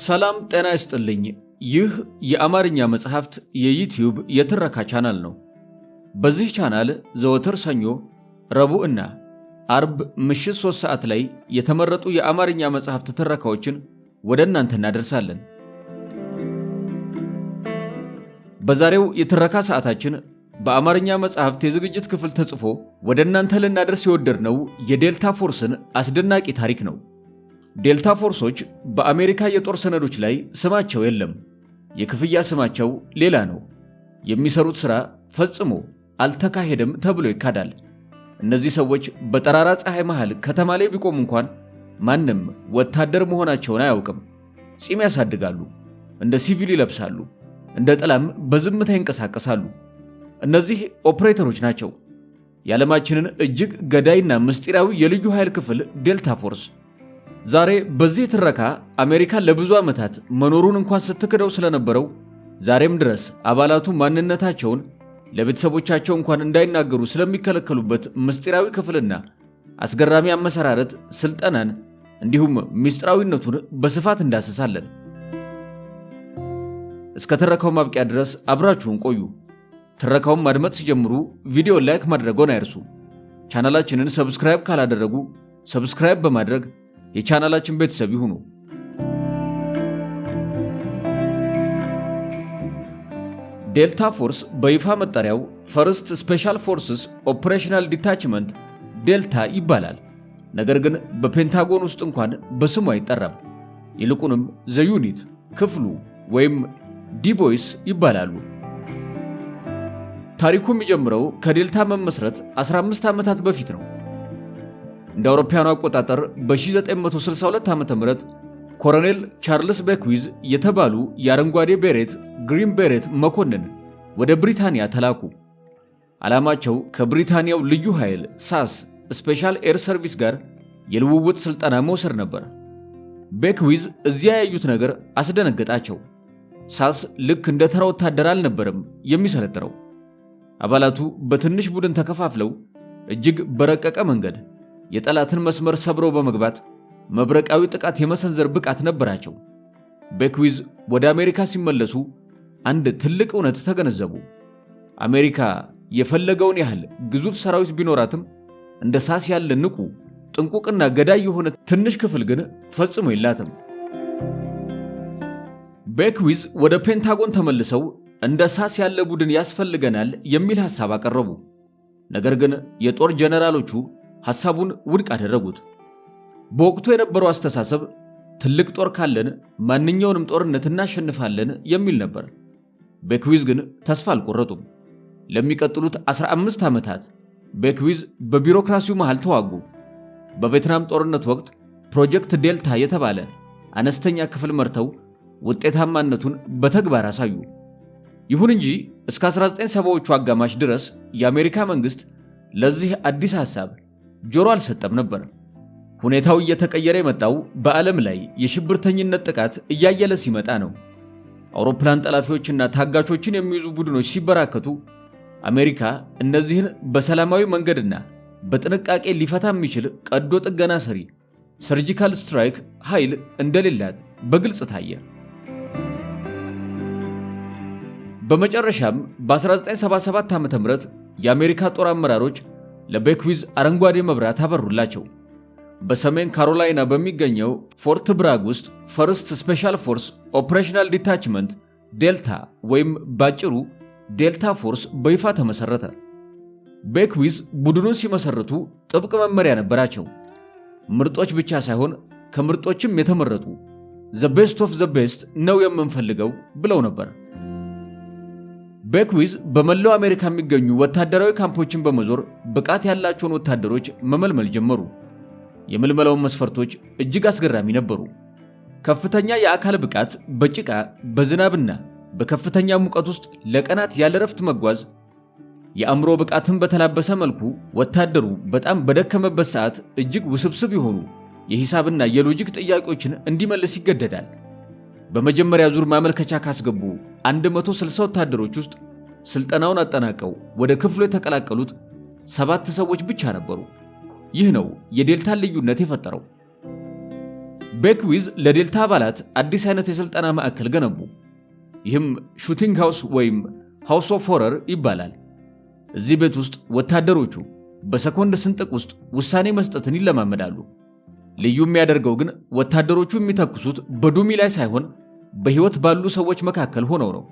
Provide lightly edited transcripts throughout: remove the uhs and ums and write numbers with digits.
ሰላም ጤና ይስጥልኝ። ይህ የአማርኛ መጽሐፍት የዩቲዩብ የትረካ ቻናል ነው። በዚህ ቻናል ዘወትር ሰኞ፣ ረቡዕ እና አርብ ምሽት 3 ሰዓት ላይ የተመረጡ የአማርኛ መጽሐፍት ትረካዎችን ወደ እናንተ እናደርሳለን። በዛሬው የትረካ ሰዓታችን በአማርኛ መጽሐፍት የዝግጅት ክፍል ተጽፎ ወደ እናንተ ልናደርስ የወደድነው የዴልታ ፎርስን አስደናቂ ታሪክ ነው። ዴልታ ፎርሶች በአሜሪካ የጦር ሰነዶች ላይ ስማቸው የለም። የክፍያ ስማቸው ሌላ ነው። የሚሰሩት ሥራ ፈጽሞ አልተካሄደም ተብሎ ይካዳል። እነዚህ ሰዎች በጠራራ ፀሐይ መሃል ከተማ ላይ ቢቆሙ እንኳን ማንም ወታደር መሆናቸውን አያውቅም። ፂም ያሳድጋሉ፣ እንደ ሲቪል ይለብሳሉ፣ እንደ ጥላም በዝምታ ይንቀሳቀሳሉ። እነዚህ ኦፕሬተሮች ናቸው። የዓለማችንን እጅግ ገዳይና ምስጢራዊ የልዩ ኃይል ክፍል ዴልታ ፎርስ። ዛሬ በዚህ ትረካ አሜሪካ ለብዙ ዓመታት መኖሩን እንኳን ስትክደው ስለነበረው ዛሬም ድረስ አባላቱ ማንነታቸውን ለቤተሰቦቻቸው እንኳን እንዳይናገሩ ስለሚከለከሉበት ምስጢራዊ ክፍልና አስገራሚ አመሰራረት፣ ስልጠናን እንዲሁም ምስጢራዊነቱን በስፋት እንዳስሳለን። እስከ ትረካው ማብቂያ ድረስ አብራችሁን ቆዩ። ትረካውን ማድመጥ ሲጀምሩ ቪዲዮ ላይክ ማድረግዎን አይርሱ። ቻናላችንን ሰብስክራይብ ካላደረጉ ሰብስክራይብ በማድረግ የቻናላችን ቤተሰብ ይሁኑ። ዴልታ ፎርስ በይፋ መጠሪያው ፈርስት ስፔሻል ፎርስስ ኦፕሬሽናል ዲታችመንት ዴልታ ይባላል። ነገር ግን በፔንታጎን ውስጥ እንኳን በስሙ አይጠራም። ይልቁንም ዘ ዩኒት፣ ክፍሉ ወይም ዲቦይስ ይባላሉ። ታሪኩ የሚጀምረው ከዴልታ መመስረት 15 ዓመታት በፊት ነው። እንደ አውሮፓውያኑ አቆጣጠር በ1962 ዓ.ም ኮሎኔል ቻርልስ ቤክዊዝ የተባሉ የአረንጓዴ ቤሬት ግሪን ቤሬት መኮንን ወደ ብሪታንያ ተላኩ። ዓላማቸው ከብሪታንያው ልዩ ኃይል ሳስ ስፔሻል ኤር ሰርቪስ ጋር የልውውጥ ስልጠና መውሰድ ነበር። ቤክዊዝ እዚያ ያዩት ነገር አስደነገጣቸው። ሳስ ልክ እንደ ተራ ወታደር አልነበረም የሚሰለጥነው። አባላቱ በትንሽ ቡድን ተከፋፍለው እጅግ በረቀቀ መንገድ የጠላትን መስመር ሰብረው በመግባት መብረቃዊ ጥቃት የመሰንዘር ብቃት ነበራቸው። ቤክዊዝ ወደ አሜሪካ ሲመለሱ አንድ ትልቅ እውነት ተገነዘቡ። አሜሪካ የፈለገውን ያህል ግዙፍ ሰራዊት ቢኖራትም እንደ ሳስ ያለ ንቁ፣ ጥንቁቅና ገዳይ የሆነ ትንሽ ክፍል ግን ፈጽሞ የላትም። ቤክዊዝ ወደ ፔንታጎን ተመልሰው እንደ ሳስ ያለ ቡድን ያስፈልገናል የሚል ሐሳብ አቀረቡ። ነገር ግን የጦር ጀነራሎቹ ሐሳቡን ውድቅ አደረጉት። በወቅቱ የነበረው አስተሳሰብ ትልቅ ጦር ካለን ማንኛውንም ጦርነት እናሸንፋለን የሚል ነበር። ቤክዊዝ ግን ተስፋ አልቆረጡም። ለሚቀጥሉት 15 ዓመታት ቤክዊዝ በቢሮክራሲው መሃል ተዋጉ። በቬትናም ጦርነት ወቅት ፕሮጀክት ዴልታ የተባለ አነስተኛ ክፍል መርተው ውጤታማነቱን በተግባር አሳዩ። ይሁን እንጂ እስከ 1970ዎቹ አጋማሽ ድረስ የአሜሪካ መንግስት ለዚህ አዲስ ሐሳብ ጆሮ አልሰጠም ነበር። ሁኔታው እየተቀየረ የመጣው በዓለም ላይ የሽብርተኝነት ጥቃት እያየለ ሲመጣ ነው። አውሮፕላን ጠላፊዎችና ታጋቾችን የሚይዙ ቡድኖች ሲበራከቱ አሜሪካ እነዚህን በሰላማዊ መንገድና በጥንቃቄ ሊፈታ የሚችል ቀዶ ጥገና ሰሪ ሰርጂካል ስትራይክ ኃይል እንደሌላት በግልጽ ታየ። በመጨረሻም በ1977 ዓ.ም የአሜሪካ ጦር አመራሮች ለቤክዊዝ አረንጓዴ መብራት አበሩላቸው። በሰሜን ካሮላይና በሚገኘው ፎርት ብራግ ውስጥ ፈርስት ስፔሻል ፎርስ ኦፕሬሽናል ዲታችመንት ዴልታ ወይም ባጭሩ ዴልታ ፎርስ በይፋ ተመሰረተ። ቤክዊዝ ቡድኑን ሲመሰርቱ ጥብቅ መመሪያ ነበራቸው። ምርጦች ብቻ ሳይሆን ከምርጦችም የተመረጡ ዘ ቤስት ኦፍ ዘ ቤስት ነው የምንፈልገው ብለው ነበር። ቤክዊዝ በመላው አሜሪካ የሚገኙ ወታደራዊ ካምፖችን በመዞር ብቃት ያላቸውን ወታደሮች መመልመል ጀመሩ። የምልመላውን መስፈርቶች እጅግ አስገራሚ ነበሩ። ከፍተኛ የአካል ብቃት፣ በጭቃ በዝናብና በከፍተኛ ሙቀት ውስጥ ለቀናት ያለ ረፍት መጓዝ፣ የአእምሮ ብቃትን በተላበሰ መልኩ ወታደሩ በጣም በደከመበት ሰዓት እጅግ ውስብስብ የሆኑ የሂሳብና የሎጂክ ጥያቄዎችን እንዲመልስ ይገደዳል። በመጀመሪያ ዙር ማመልከቻ ካስገቡ 160 ወታደሮች ውስጥ ስልጠናውን አጠናቀው ወደ ክፍሉ የተቀላቀሉት 7 ሰዎች ብቻ ነበሩ። ይህ ነው የዴልታን ልዩነት የፈጠረው። ቤክዊዝ ለዴልታ አባላት አዲስ አይነት የሥልጠና ማዕከል ገነቡ። ይህም ሹቲንግ ሃውስ ወይም ሃውስ ኦፍ ሆረር ይባላል። እዚህ ቤት ውስጥ ወታደሮቹ በሰኮንድ ስንጥቅ ውስጥ ውሳኔ መስጠትን ይለማመዳሉ። ልዩ የሚያደርገው ግን ወታደሮቹ የሚተኩሱት በዱሚ ላይ ሳይሆን በሕይወት ባሉ ሰዎች መካከል ሆነው ነው።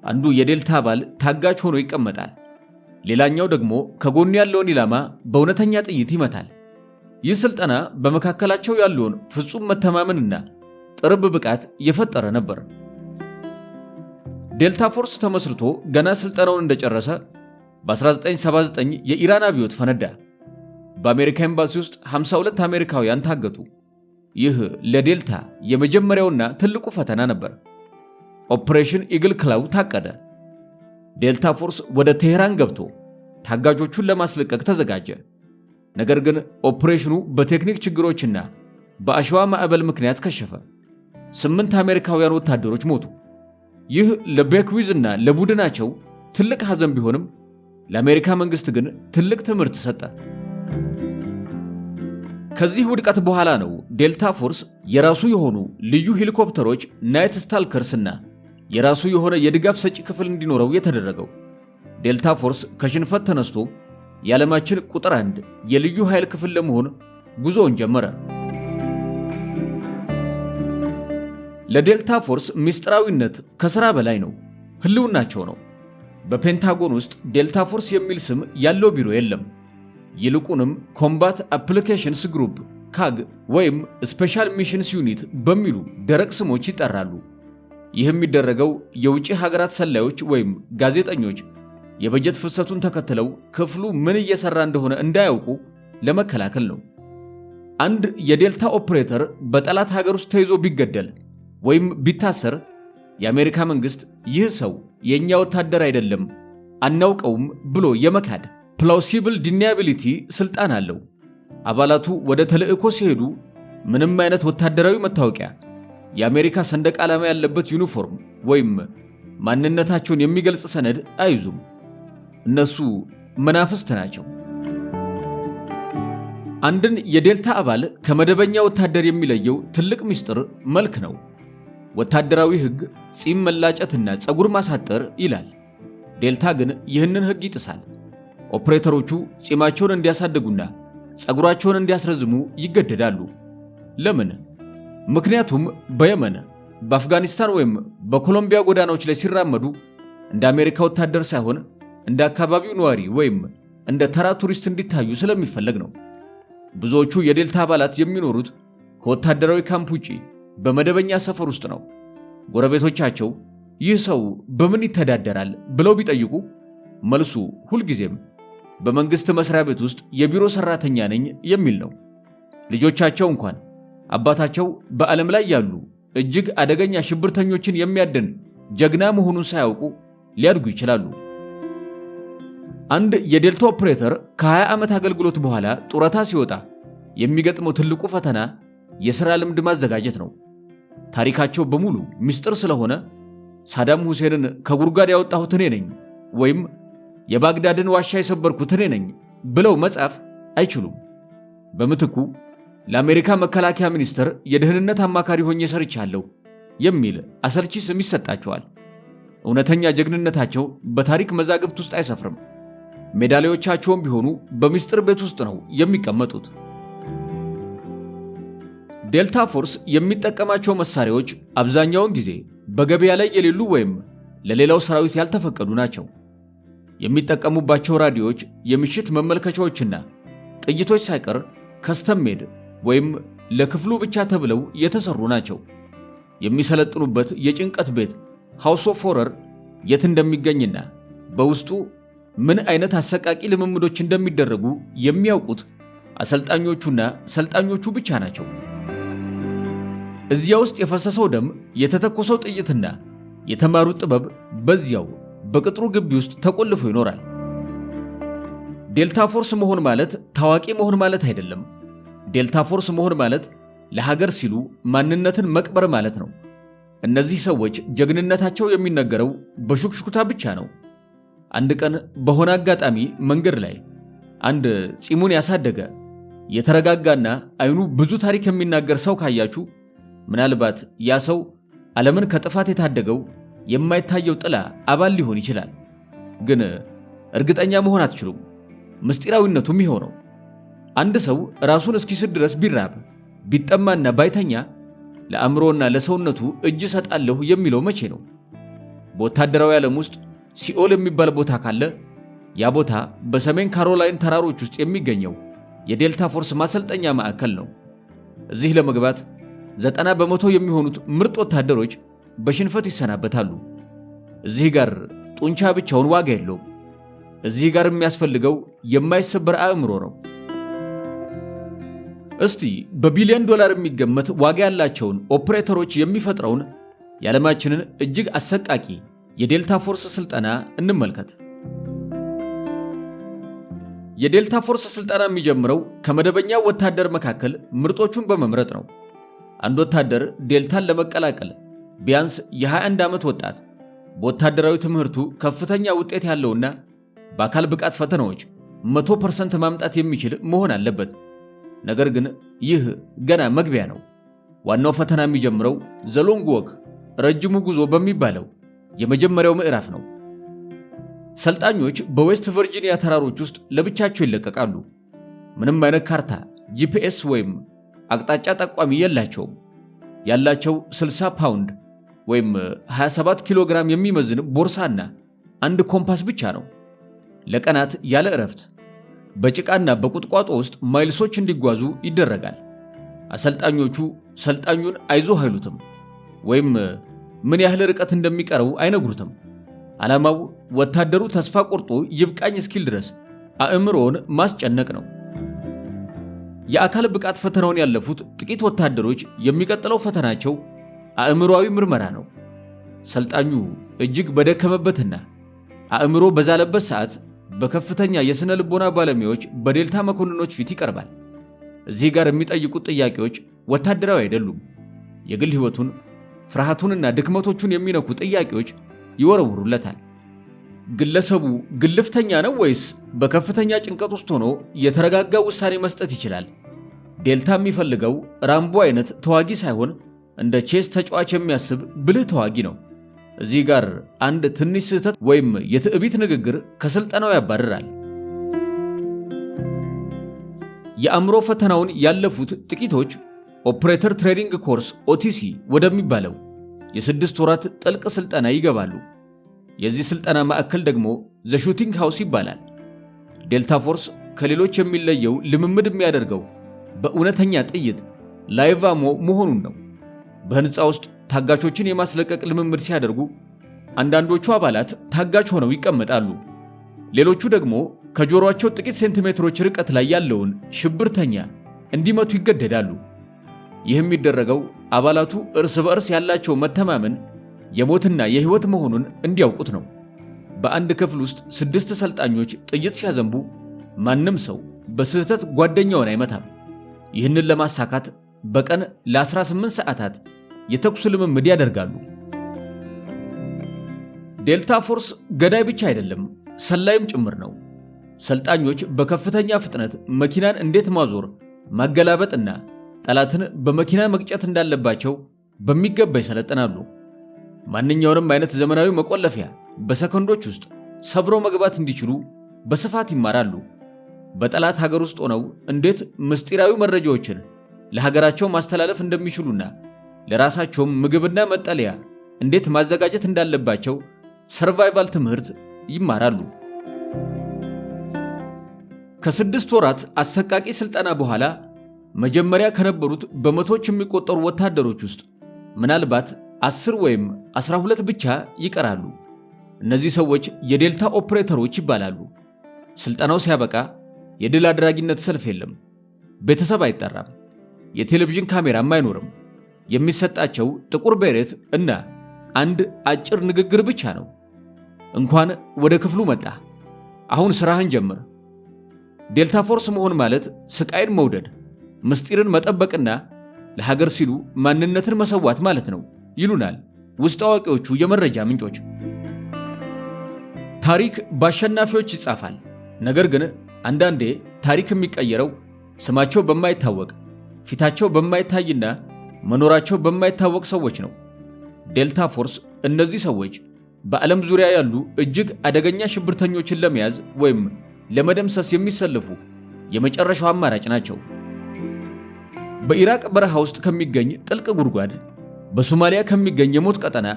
አንዱ የዴልታ አባል ታጋች ሆኖ ይቀመጣል። ሌላኛው ደግሞ ከጎኑ ያለውን ኢላማ በእውነተኛ ጥይት ይመታል። ይህ ስልጠና በመካከላቸው ያለውን ፍጹም መተማመንና ጥርብ ብቃት የፈጠረ ነበር። ዴልታ ፎርስ ተመስርቶ ገና ስልጠናውን እንደጨረሰ በ1979 የኢራን አብዮት ፈነዳ። በአሜሪካ ኤምባሲ ውስጥ 52 አሜሪካውያን ታገቱ። ይህ ለዴልታ የመጀመሪያውና ትልቁ ፈተና ነበር። ኦፕሬሽን ኢግል ክላው ታቀደ። ዴልታ ፎርስ ወደ ቴህራን ገብቶ ታጋጆቹን ለማስለቀቅ ተዘጋጀ። ነገር ግን ኦፕሬሽኑ በቴክኒክ ችግሮችና በአሸዋ ማዕበል ምክንያት ከሸፈ። 8 አሜሪካውያን ወታደሮች ሞቱ። ይህ ለቤክዊዝ እና ለቡድናቸው ትልቅ ሐዘን ቢሆንም ለአሜሪካ መንግስት ግን ትልቅ ትምህርት ሰጠ። ከዚህ ውድቀት በኋላ ነው ዴልታ ፎርስ የራሱ የሆኑ ልዩ ሄሊኮፕተሮች ናይት ስታልከርስ እና የራሱ የሆነ የድጋፍ ሰጪ ክፍል እንዲኖረው የተደረገው። ዴልታ ፎርስ ከሽንፈት ተነስቶ የዓለማችን ቁጥር 1 የልዩ ኃይል ክፍል ለመሆን ጉዞውን ጀመረ። ለዴልታ ፎርስ ምስጢራዊነት ከሥራ በላይ ነው፣ ህልውናቸው ነው። በፔንታጎን ውስጥ ዴልታ ፎርስ የሚል ስም ያለው ቢሮ የለም። ይልቁንም ኮምባት አፕሊኬሽንስ ግሩፕ ካግ ወይም ስፔሻል ሚሽንስ ዩኒት በሚሉ ደረቅ ስሞች ይጠራሉ። ይህ የሚደረገው የውጭ ሀገራት ሰላዮች ወይም ጋዜጠኞች የበጀት ፍሰቱን ተከትለው ክፍሉ ምን እየሰራ እንደሆነ እንዳያውቁ ለመከላከል ነው። አንድ የዴልታ ኦፕሬተር በጠላት ሀገር ውስጥ ተይዞ ቢገደል ወይም ቢታሰር የአሜሪካ መንግስት ይህ ሰው የኛ ወታደር አይደለም፣ አናውቀውም ብሎ የመካድ ፕላውሲብል ዲኒያቢሊቲ ስልጣን አለው። አባላቱ ወደ ተልእኮ ሲሄዱ ምንም አይነት ወታደራዊ መታወቂያ፣ የአሜሪካ ሰንደቅ ዓላማ ያለበት ዩኒፎርም ወይም ማንነታቸውን የሚገልጽ ሰነድ አይዙም። እነሱ መናፍስት ናቸው። አንድን የዴልታ አባል ከመደበኛ ወታደር የሚለየው ትልቅ ምስጢር መልክ ነው። ወታደራዊ ሕግ ጺም መላጨትና ፀጉር ማሳጠር ይላል። ዴልታ ግን ይህንን ሕግ ይጥሳል። ኦፕሬተሮቹ ጺማቸውን እንዲያሳድጉና ፀጉራቸውን እንዲያስረዝሙ ይገደዳሉ። ለምን? ምክንያቱም በየመን፣ በአፍጋኒስታን ወይም በኮሎምቢያ ጎዳናዎች ላይ ሲራመዱ እንደ አሜሪካ ወታደር ሳይሆን እንደ አካባቢው ነዋሪ ወይም እንደ ተራ ቱሪስት እንዲታዩ ስለሚፈለግ ነው። ብዙዎቹ የዴልታ አባላት የሚኖሩት ከወታደራዊ ካምፕ ውጪ በመደበኛ ሰፈር ውስጥ ነው። ጎረቤቶቻቸው ይህ ሰው በምን ይተዳደራል ብለው ቢጠይቁ መልሱ ሁልጊዜም በመንግስት መስሪያ ቤት ውስጥ የቢሮ ሰራተኛ ነኝ የሚል ነው። ልጆቻቸው እንኳን አባታቸው በዓለም ላይ ያሉ እጅግ አደገኛ ሽብርተኞችን የሚያድን ጀግና መሆኑን ሳያውቁ ሊያድጉ ይችላሉ። አንድ የዴልታ ኦፕሬተር ከ20 ዓመት አገልግሎት በኋላ ጡረታ ሲወጣ የሚገጥመው ትልቁ ፈተና የሥራ ልምድ ማዘጋጀት ነው። ታሪካቸው በሙሉ ምስጢር ስለሆነ ሳዳም ሁሴንን ከጉድጓድ ያወጣሁት እኔ ነኝ ወይም የባግዳድን ዋሻ የሰበርኩት እኔ ነኝ ብለው መጻፍ አይችሉም። በምትኩ ለአሜሪካ መከላከያ ሚኒስቴር የደህንነት አማካሪ ሆኜ ሰርቻለሁ የሚል አሰልቺ ስም ይሰጣቸዋል። እውነተኛ ጀግንነታቸው በታሪክ መዛግብት ውስጥ አይሰፍርም። ሜዳሊያዎቻቸውም ቢሆኑ በምስጢር ቤት ውስጥ ነው የሚቀመጡት። ዴልታ ፎርስ የሚጠቀማቸው መሳሪያዎች አብዛኛውን ጊዜ በገበያ ላይ የሌሉ ወይም ለሌላው ሰራዊት ያልተፈቀዱ ናቸው። የሚጠቀሙባቸው ራዲዮዎች፣ የምሽት መመልከቻዎችና ጥይቶች ሳይቀር ከስተም ሜድ ወይም ለክፍሉ ብቻ ተብለው የተሰሩ ናቸው። የሚሰለጥኑበት የጭንቀት ቤት ሃውስ ኦፍ ሆረር የት እንደሚገኝና በውስጡ ምን አይነት አሰቃቂ ልምምዶች እንደሚደረጉ የሚያውቁት አሰልጣኞቹና ሰልጣኞቹ ብቻ ናቸው። እዚያ ውስጥ የፈሰሰው ደም፣ የተተኮሰው ጥይትና የተማሩት ጥበብ በዚያው በቅጥሩ ግቢ ውስጥ ተቆልፎ ይኖራል። ዴልታ ፎርስ መሆን ማለት ታዋቂ መሆን ማለት አይደለም። ዴልታ ፎርስ መሆን ማለት ለሀገር ሲሉ ማንነትን መቅበር ማለት ነው። እነዚህ ሰዎች ጀግንነታቸው የሚነገረው በሹክሹክታ ብቻ ነው። አንድ ቀን በሆነ አጋጣሚ መንገድ ላይ አንድ ጺሙን ያሳደገ የተረጋጋና አይኑ ብዙ ታሪክ የሚናገር ሰው ካያችሁ ምናልባት ያ ሰው ዓለምን ከጥፋት የታደገው የማይታየው ጥላ አባል ሊሆን ይችላል። ግን እርግጠኛ መሆን አትችሉም። ምስጢራዊነቱም ይሆነው አንድ ሰው ራሱን እስኪስት ድረስ ቢራብ ቢጠማና ባይተኛ ለአእምሮና ለሰውነቱ እጅ ሰጣለሁ የሚለው መቼ ነው? በወታደራዊ ዓለም ውስጥ ሲኦል የሚባል ቦታ ካለ ያ ቦታ በሰሜን ካሮላይን ተራሮች ውስጥ የሚገኘው የዴልታ ፎርስ ማሰልጠኛ ማዕከል ነው። እዚህ ለመግባት 90% የሚሆኑት ምርጥ ወታደሮች በሽንፈት ይሰናበታሉ። እዚህ ጋር ጡንቻ ብቻውን ዋጋ የለውም። እዚህ ጋር የሚያስፈልገው የማይሰበር አእምሮ ነው። እስቲ በቢሊዮን ዶላር የሚገመት ዋጋ ያላቸውን ኦፕሬተሮች የሚፈጥረውን የዓለማችንን እጅግ አሰቃቂ የዴልታ ፎርስ ስልጠና እንመልከት። የዴልታ ፎርስ ስልጠና የሚጀምረው ከመደበኛ ወታደር መካከል ምርጦቹን በመምረጥ ነው። አንድ ወታደር ዴልታን ለመቀላቀል ቢያንስ የ21 ዓመት ወጣት በወታደራዊ ትምህርቱ ከፍተኛ ውጤት ያለውና በአካል ብቃት ፈተናዎች 100% ማምጣት የሚችል መሆን አለበት። ነገር ግን ይህ ገና መግቢያ ነው። ዋናው ፈተና የሚጀምረው ዘሎንግ ወክ ረጅሙ ጉዞ በሚባለው የመጀመሪያው ምዕራፍ ነው። ሰልጣኞች በዌስት ቨርጂኒያ ተራሮች ውስጥ ለብቻቸው ይለቀቃሉ። ምንም አይነት ካርታ፣ ጂፒኤስ ወይም አቅጣጫ ጠቋሚ የላቸውም። ያላቸው 60 ፓውንድ ወይም 27 ኪሎ ግራም የሚመዝን ቦርሳና አንድ ኮምፓስ ብቻ ነው። ለቀናት ያለ እረፍት በጭቃና በቁጥቋጦ ውስጥ ማይልሶች እንዲጓዙ ይደረጋል። አሰልጣኞቹ ሰልጣኙን አይዞህ አይሉትም ወይም ምን ያህል ርቀት እንደሚቀረው አይነግሩትም። ዓላማው ወታደሩ ተስፋ ቆርጦ ይብቃኝ እስኪል ድረስ አእምሮውን ማስጨነቅ ነው። የአካል ብቃት ፈተናውን ያለፉት ጥቂት ወታደሮች የሚቀጥለው ፈተናቸው አእምሮአዊ ምርመራ ነው። ሰልጣኙ እጅግ በደከመበትና አእምሮ በዛለበት ሰዓት በከፍተኛ የሥነ ልቦና ባለሙያዎች በዴልታ መኮንኖች ፊት ይቀርባል። እዚህ ጋር የሚጠይቁት ጥያቄዎች ወታደራዊ አይደሉም። የግል ሕይወቱን፣ ፍርሃቱንና ድክመቶቹን የሚነኩ ጥያቄዎች ይወረውሩለታል። ግለሰቡ ግልፍተኛ ነው ወይስ በከፍተኛ ጭንቀት ውስጥ ሆኖ የተረጋጋ ውሳኔ መስጠት ይችላል? ዴልታ የሚፈልገው ራምቦ አይነት ተዋጊ ሳይሆን እንደ ቼስ ተጫዋች የሚያስብ ብልህ ተዋጊ ነው። እዚህ ጋር አንድ ትንሽ ስህተት ወይም የትዕቢት ንግግር ከስልጠናው ያባርራል። የአእምሮ ፈተናውን ያለፉት ጥቂቶች ኦፕሬተር ትሬኒንግ ኮርስ ኦቲሲ ወደሚባለው የ6 ወራት ጥልቅ ስልጠና ይገባሉ። የዚህ ስልጠና ማዕከል ደግሞ ዘ ሹቲንግ ሃውስ ይባላል። ዴልታ ፎርስ ከሌሎች የሚለየው ልምምድ የሚያደርገው በእውነተኛ ጥይት ላይቭ አሞ መሆኑን ነው። በህንፃ ውስጥ ታጋቾችን የማስለቀቅ ልምምድ ሲያደርጉ አንዳንዶቹ አባላት ታጋች ሆነው ይቀመጣሉ። ሌሎቹ ደግሞ ከጆሮአቸው ጥቂት ሴንቲሜትሮች ርቀት ላይ ያለውን ሽብርተኛ እንዲመቱ ይገደዳሉ። ይህ የሚደረገው አባላቱ እርስ በእርስ ያላቸው መተማመን የሞትና የህይወት መሆኑን እንዲያውቁት ነው። በአንድ ክፍል ውስጥ 6 ሰልጣኞች ጥይት ሲያዘንቡ ማንም ሰው በስህተት ጓደኛውን አይመታም። ይህንን ለማሳካት በቀን ለ18 ሰዓታት የተኩስ ልምምድ ያደርጋሉ። ዴልታ ፎርስ ገዳይ ብቻ አይደለም፣ ሰላይም ጭምር ነው። ሰልጣኞች በከፍተኛ ፍጥነት መኪናን እንዴት ማዞር፣ ማገላበጥና ጠላትን በመኪና መግጨት እንዳለባቸው በሚገባ ይሰለጥናሉ። ማንኛውንም አይነት ዘመናዊ መቆለፊያ በሰከንዶች ውስጥ ሰብሮ መግባት እንዲችሉ በስፋት ይማራሉ። በጠላት ሀገር ውስጥ ሆነው እንዴት ምስጢራዊ መረጃዎችን ለሀገራቸው ማስተላለፍ እንደሚችሉና ለራሳቸውም ምግብና መጠለያ እንዴት ማዘጋጀት እንዳለባቸው ሰርቫይቫል ትምህርት ይማራሉ። ከ6 ወራት አሰቃቂ ስልጠና በኋላ መጀመሪያ ከነበሩት በመቶዎች የሚቆጠሩ ወታደሮች ውስጥ ምናልባት 10 ወይም 12 ብቻ ይቀራሉ። እነዚህ ሰዎች የዴልታ ኦፕሬተሮች ይባላሉ። ስልጠናው ሲያበቃ የድል አድራጊነት ሰልፍ የለም። ቤተሰብ አይጠራም። የቴሌቪዥን ካሜራም አይኖርም። የሚሰጣቸው ጥቁር ቤሬት እና አንድ አጭር ንግግር ብቻ ነው። እንኳን ወደ ክፍሉ መጣ፣ አሁን ስራህን ጀምር። ዴልታ ፎርስ መሆን ማለት ስቃይን መውደድ፣ ምስጢርን መጠበቅና ለሀገር ሲሉ ማንነትን መሰዋት ማለት ነው ይሉናል ውስጥ አዋቂዎቹ የመረጃ ምንጮች። ታሪክ በአሸናፊዎች ይጻፋል። ነገር ግን አንዳንዴ ታሪክ የሚቀየረው ስማቸው በማይታወቅ ፊታቸው በማይታይና መኖራቸው በማይታወቅ ሰዎች ነው። ዴልታ ፎርስ እነዚህ ሰዎች በዓለም ዙሪያ ያሉ እጅግ አደገኛ ሽብርተኞችን ለመያዝ ወይም ለመደምሰስ የሚሰለፉ የመጨረሻው አማራጭ ናቸው። በኢራቅ በረሃ ውስጥ ከሚገኝ ጥልቅ ጉድጓድ፣ በሶማሊያ ከሚገኝ የሞት ቀጠና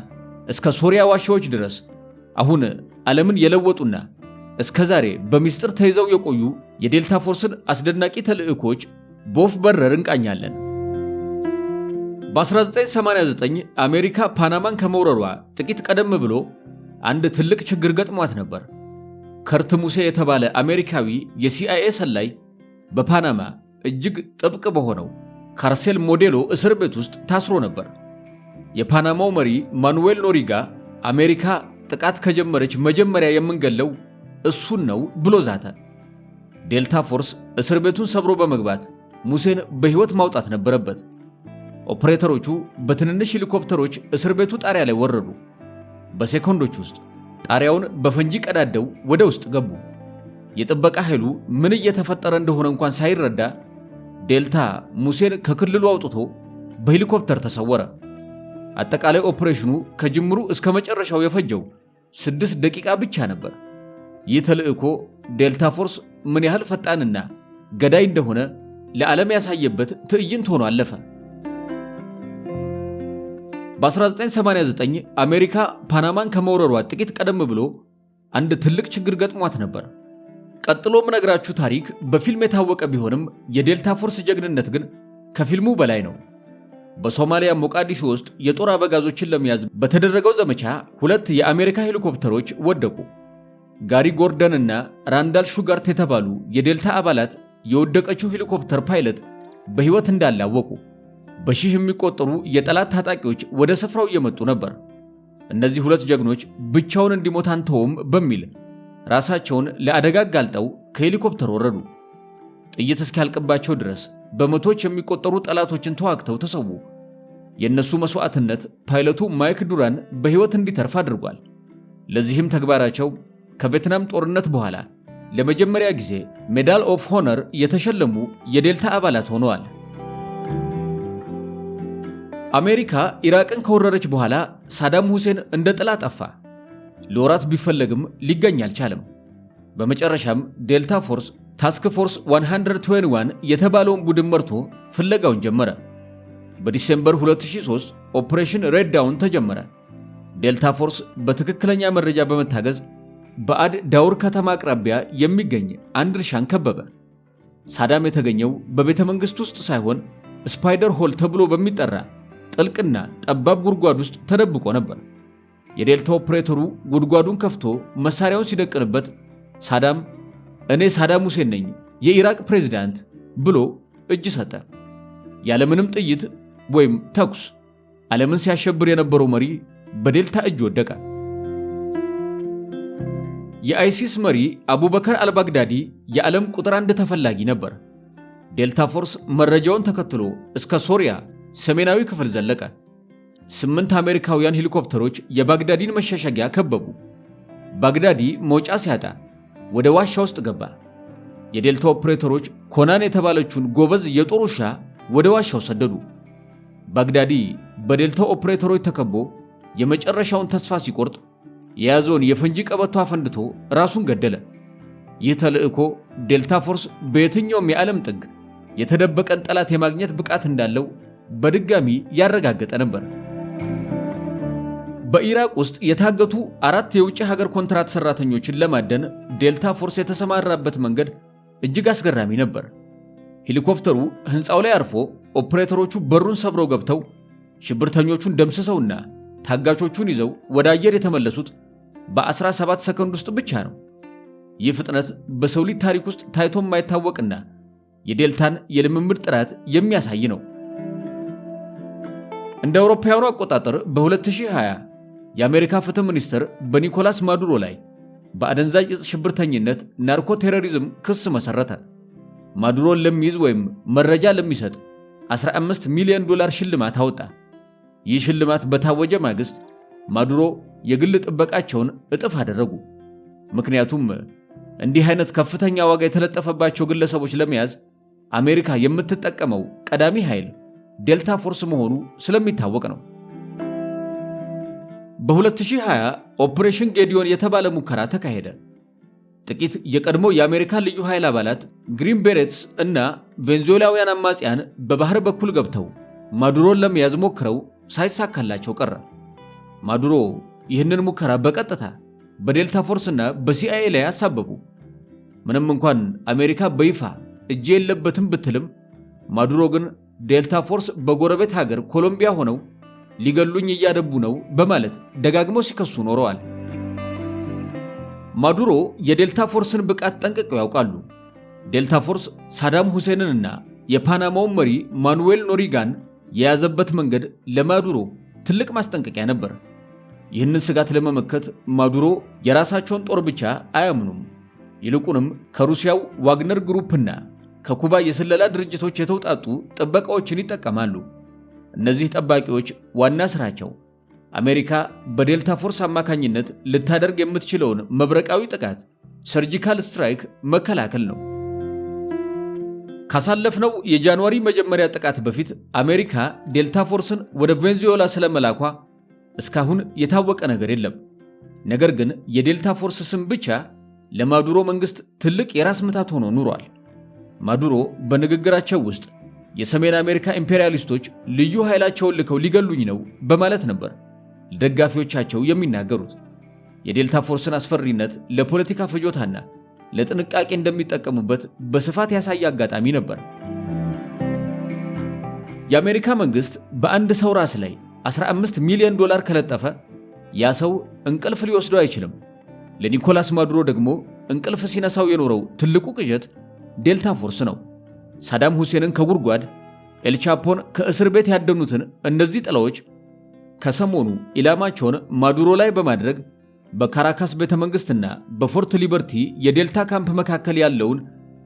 እስከ ሶሪያ ዋሻዎች ድረስ አሁን ዓለምን የለወጡና እስከ ዛሬ በሚስጥር ተይዘው የቆዩ የዴልታ ፎርስን አስደናቂ ተልዕኮች በወፍ በረር እንቃኛለን። በ1989 አሜሪካ ፓናማን ከመውረሯ ጥቂት ቀደም ብሎ አንድ ትልቅ ችግር ገጥሟት ነበር። ከርት ሙሴ የተባለ አሜሪካዊ የሲአይኤ ሰላይ በፓናማ እጅግ ጥብቅ በሆነው ካርሴል ሞዴሎ እስር ቤት ውስጥ ታስሮ ነበር። የፓናማው መሪ ማኑዌል ኖሪጋ አሜሪካ ጥቃት ከጀመረች መጀመሪያ የምንገለው እሱን ነው ብሎ ዛተ። ዴልታ ፎርስ እስር ቤቱን ሰብሮ በመግባት ሙሴን በሕይወት ማውጣት ነበረበት። ኦፕሬተሮቹ በትንንሽ ሄሊኮፕተሮች እስር ቤቱ ጣሪያ ላይ ወረዱ። በሴኮንዶች ውስጥ ጣሪያውን በፈንጂ ቀዳደው ወደ ውስጥ ገቡ። የጥበቃ ኃይሉ ምን እየተፈጠረ እንደሆነ እንኳን ሳይረዳ ዴልታ ሙሴን ከክልሉ አውጥቶ በሄሊኮፕተር ተሰወረ። አጠቃላይ ኦፕሬሽኑ ከጅምሩ እስከ መጨረሻው የፈጀው 6 ደቂቃ ብቻ ነበር። ይህ ተልዕኮ ዴልታ ፎርስ ምን ያህል ፈጣንና ገዳይ እንደሆነ ለዓለም ያሳየበት ትዕይንት ሆኖ አለፈ። በ1989 አሜሪካ ፓናማን ከመውረሯ ጥቂት ቀደም ብሎ አንድ ትልቅ ችግር ገጥሟት ነበር። ቀጥሎ ምነግራችሁ ታሪክ በፊልም የታወቀ ቢሆንም የዴልታ ፎርስ ጀግንነት ግን ከፊልሙ በላይ ነው። በሶማሊያ ሞቃዲሾ ውስጥ የጦር አበጋዞችን ለመያዝ በተደረገው ዘመቻ 2 የአሜሪካ ሄሊኮፕተሮች ወደቁ። ጋሪ ጎርደን እና ራንዳል ሹጋርት የተባሉ የዴልታ አባላት የወደቀችው ሄሊኮፕተር ፓይለት በሕይወት እንዳላወቁ። በሺህ የሚቆጠሩ የጠላት ታጣቂዎች ወደ ስፍራው እየመጡ ነበር። እነዚህ 2 ጀግኖች ብቻውን እንዲሞት አንተውም በሚል ራሳቸውን ለአደጋ ጋልጠው ከሄሊኮፕተር ወረዱ። ጥይት እስኪያልቅባቸው ድረስ በመቶዎች የሚቆጠሩ ጠላቶችን ተዋግተው ተሰዉ። የነሱ መስዋዕትነት ፓይለቱ ማይክ ዱራን በሕይወት እንዲተርፍ አድርጓል። ለዚህም ተግባራቸው ከቪየትናም ጦርነት በኋላ ለመጀመሪያ ጊዜ ሜዳል ኦፍ ሆነር የተሸለሙ የዴልታ አባላት ሆነዋል። አሜሪካ ኢራቅን ከወረረች በኋላ ሳዳም ሁሴን እንደ ጥላ ጠፋ። ለወራት ቢፈለግም ሊገኝ አልቻለም። በመጨረሻም ዴልታ ፎርስ ታስክ ፎርስ 121 የተባለውን ቡድን መርቶ ፍለጋውን ጀመረ። በዲሴምበር 2003 ኦፕሬሽን ሬድ ዳውን ተጀመረ። ዴልታ ፎርስ በትክክለኛ መረጃ በመታገዝ በአድ ዳውር ከተማ አቅራቢያ የሚገኝ አንድ እርሻን ከበበ። ሳዳም የተገኘው በቤተ መንግሥት ውስጥ ሳይሆን ስፓይደር ሆል ተብሎ በሚጠራ ጥልቅና ጠባብ ጉድጓድ ውስጥ ተደብቆ ነበር። የዴልታ ኦፕሬተሩ ጉድጓዱን ከፍቶ መሳሪያውን ሲደቅንበት ሳዳም እኔ ሳዳም ሁሴን ነኝ የኢራቅ ፕሬዝዳንት ብሎ እጅ ሰጠ። ያለምንም ጥይት ወይም ተኩስ ዓለምን ሲያሸብር የነበረው መሪ በዴልታ እጅ ወደቀ። የአይሲስ መሪ አቡበከር አልባግዳዲ የዓለም ቁጥር 1 ተፈላጊ ነበር። ዴልታ ፎርስ መረጃውን ተከትሎ እስከ ሶሪያ ሰሜናዊ ክፍል ዘለቀ። 8 አሜሪካውያን ሄሊኮፕተሮች የባግዳዲን መሸሸጊያ ከበቡ። ባግዳዲ መውጫ ሲያጣ ወደ ዋሻ ውስጥ ገባ። የዴልታ ኦፕሬተሮች ኮናን የተባለችውን ጎበዝ የጦር ውሻ ወደ ዋሻው ሰደዱ። ባግዳዲ በዴልታ ኦፕሬተሮች ተከቦ የመጨረሻውን ተስፋ ሲቆርጥ የያዘውን የፈንጂ ቀበቶ አፈንድቶ ራሱን ገደለ። ይህ ተልዕኮ ዴልታ ፎርስ በየትኛውም የዓለም ጥግ የተደበቀን ጠላት የማግኘት ብቃት እንዳለው በድጋሚ ያረጋገጠ ነበር። በኢራቅ ውስጥ የታገቱ 4 የውጭ ሀገር ኮንትራት ሰራተኞችን ለማደን ዴልታ ፎርስ የተሰማራበት መንገድ እጅግ አስገራሚ ነበር። ሄሊኮፕተሩ ህንፃው ላይ አርፎ ኦፕሬተሮቹ በሩን ሰብረው ገብተው ሽብርተኞቹን ደምስሰውና ታጋቾቹን ይዘው ወደ አየር የተመለሱት በ17 ሰከንድ ውስጥ ብቻ ነው። ይህ ፍጥነት በሰው ልጅ ታሪክ ውስጥ ታይቶ የማይታወቅና የዴልታን የልምምድ ጥራት የሚያሳይ ነው። እንደ አውሮፓውያኑ አቆጣጠር በ2020 የአሜሪካ ፍትህ ሚኒስትር በኒኮላስ ማዱሮ ላይ በአደንዛዥ ዕፅ ሽብርተኝነት ናርኮ ቴሮሪዝም ክስ መሰረተ። ማዱሮን ለሚይዝ ወይም መረጃ ለሚሰጥ $15 ሚሊዮን ሽልማት አወጣ። ይህ ሽልማት በታወጀ ማግስት ማዱሮ የግል ጥበቃቸውን እጥፍ አደረጉ። ምክንያቱም እንዲህ አይነት ከፍተኛ ዋጋ የተለጠፈባቸው ግለሰቦች ለመያዝ አሜሪካ የምትጠቀመው ቀዳሚ ኃይል ዴልታ ፎርስ መሆኑ ስለሚታወቅ ነው። በ2020 ኦፕሬሽን ጌዲዮን የተባለ ሙከራ ተካሄደ። ጥቂት የቀድሞ የአሜሪካ ልዩ ኃይል አባላት ግሪን ቤሬትስ እና ቬንዙዌላውያን አማጽያን በባህር በኩል ገብተው ማዱሮን ለመያዝ ሞክረው ሳይሳካላቸው ቀረ። ማዱሮ ይህንን ሙከራ በቀጥታ በዴልታ ፎርስ እና በሲአይኤ ላይ አሳበቡ። ምንም እንኳን አሜሪካ በይፋ እጅ የለበትም ብትልም ማዱሮ ግን ዴልታ ፎርስ በጎረቤት ሀገር ኮሎምቢያ ሆነው ሊገሉኝ እያደቡ ነው በማለት ደጋግመው ሲከሱ ኖረዋል። ማዱሮ የዴልታ ፎርስን ብቃት ጠንቅቀው ያውቃሉ። ዴልታ ፎርስ ሳዳም ሁሴንንና የፓናማውን መሪ ማኑዌል ኖሪጋን የያዘበት መንገድ ለማዱሮ ትልቅ ማስጠንቀቂያ ነበር። ይህንን ስጋት ለመመከት ማዱሮ የራሳቸውን ጦር ብቻ አያምኑም። ይልቁንም ከሩሲያው ዋግነር ግሩፕና ከኩባ የስለላ ድርጅቶች የተውጣጡ ጥበቃዎችን ይጠቀማሉ። እነዚህ ጠባቂዎች ዋና ስራቸው አሜሪካ በዴልታ ፎርስ አማካኝነት ልታደርግ የምትችለውን መብረቃዊ ጥቃት ሰርጂካል ስትራይክ መከላከል ነው። ካሳለፍነው የጃንዋሪ መጀመሪያ ጥቃት በፊት አሜሪካ ዴልታ ፎርስን ወደ ቬንዙዌላ ስለመላኳ እስካሁን የታወቀ ነገር የለም። ነገር ግን የዴልታ ፎርስ ስም ብቻ ለማዱሮ መንግስት ትልቅ የራስ ምታት ሆኖ ኑሯል። ማዱሮ በንግግራቸው ውስጥ የሰሜን አሜሪካ ኢምፔሪያሊስቶች ልዩ ኃይላቸውን ልከው ሊገሉኝ ነው በማለት ነበር ለደጋፊዎቻቸው የሚናገሩት። የዴልታ ፎርስን አስፈሪነት ለፖለቲካ ፍጆታና ለጥንቃቄ እንደሚጠቀሙበት በስፋት ያሳየ አጋጣሚ ነበር። የአሜሪካ መንግስት በአንድ ሰው ራስ ላይ $15 ሚሊዮን ከለጠፈ ያ ሰው እንቅልፍ ሊወስደው አይችልም። ለኒኮላስ ማዱሮ ደግሞ እንቅልፍ ሲነሳው የኖረው ትልቁ ቅዠት ዴልታ ፎርስ ነው። ሳዳም ሁሴንን ከጉድጓድ ኤልቻፖን ከእስር ቤት ያደኑትን እነዚህ ጥላዎች ከሰሞኑ ኢላማቸውን ማዱሮ ላይ በማድረግ በካራካስ ቤተመንግስትና በፎርት ሊበርቲ የዴልታ ካምፕ መካከል ያለውን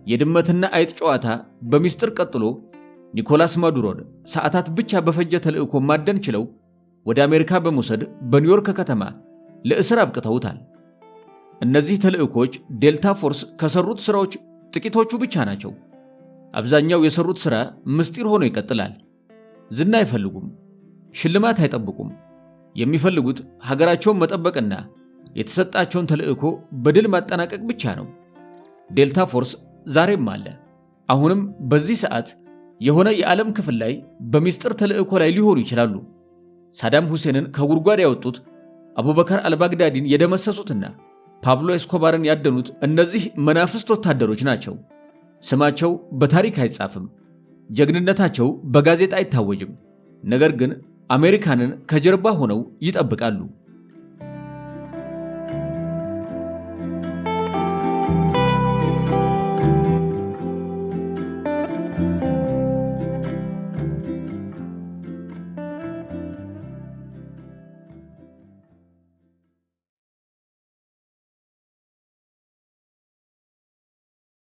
የድመትና አይጥ ጨዋታ በሚስጥር ቀጥሎ ኒኮላስ ማዱሮን ሰዓታት ብቻ በፈጀ ተልእኮ ማደን ችለው ወደ አሜሪካ በመውሰድ በኒውዮርክ ከተማ ለእስር አብቅተውታል። እነዚህ ተልእኮች ዴልታ ፎርስ ከሰሩት ስራዎች ጥቂቶቹ ብቻ ናቸው። አብዛኛው የሰሩት ስራ ምስጢር ሆኖ ይቀጥላል። ዝና አይፈልጉም፣ ሽልማት አይጠብቁም። የሚፈልጉት ሀገራቸውን መጠበቅና የተሰጣቸውን ተልእኮ በድል ማጠናቀቅ ብቻ ነው። ዴልታ ፎርስ ዛሬም አለ። አሁንም በዚህ ሰዓት የሆነ የዓለም ክፍል ላይ በሚስጥር ተልእኮ ላይ ሊሆኑ ይችላሉ። ሳዳም ሁሴንን ከጉድጓድ ያወጡት፣ አቡበከር አልባግዳዲን የደመሰሱትና ፓብሎ ኤስኮባርን ያደኑት እነዚህ መናፍስት ወታደሮች ናቸው። ስማቸው በታሪክ አይጻፍም፣ ጀግንነታቸው በጋዜጣ አይታወጅም። ነገር ግን አሜሪካንን ከጀርባ ሆነው ይጠብቃሉ።